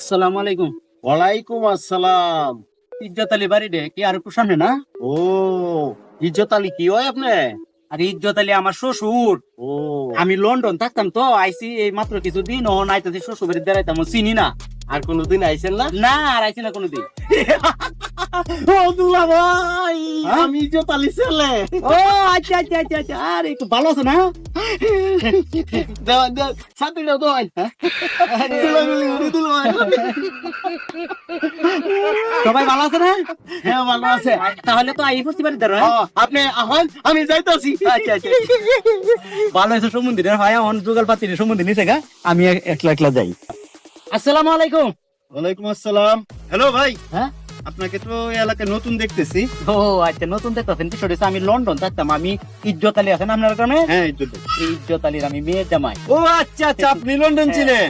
আসসালামু আলাইকুম। ওয়ালাইকুম আসসালাম। ইজ্জত আলী বাড়ি রে কি আর একটু সামনে না? ও, ইজ্জত আলী কি হয় আপনি? আর ইজ্জত আলী আমার শ্বশুর। ও, আমি লন্ডন থাকতাম তো আইসি এই মাত্র কিছুদিন ও নাইতেছি শ্বশুর বাড়ি দাঁড়াইতাম চিনি না। আর কোনদিন আইছেন না? না আর আইসি না কোনোদিন। ও দুলা ভাই, হ্যাঁ? আমি ইজ্জত আলী ছেলে। ও আচ্ছা আচ্ছা আচ্ছা আচ্ছা, আর একটু ভালো আছে না? দেওয়ান দেওয়ান, সাথে দাও তো ভাই। দুলাগুলি ঘুরে দিল ভাই। সবাই ভালো আছে না? হ্যাঁ, ভালো আছে। তাহলে তো আই বসতে পারি দাঁড়া। ও, আপনি আহন, আমি যাইতাছি। আচ্ছা আচ্ছা, ভালো আছে সমুদ্রে ভাই অন যুগল পাতি সমুদ্রে নিচে গা আমি একলা একলা যাই। আসসালামু আলাইকুম। ওয়ালাইকুম আসসালাম। হ্যালো ভাই, হ্যাঁ আপনাকে তো এই এলাকায় নতুন দেখতেছি। ও আচ্ছা, নতুন দেখতেছেন বিষয়টা হচ্ছে আমি লন্ডন থাকতাম। আমি ইজ্জত আলী আছেন আপনার গ্রামে? হ্যাঁ, ইজ্জত আলী। এই ইজ্জত আলীর আমি মেয়ের জামাই। ও আচ্ছা আচ্ছা, আপনি লন্ডন ছিলেন।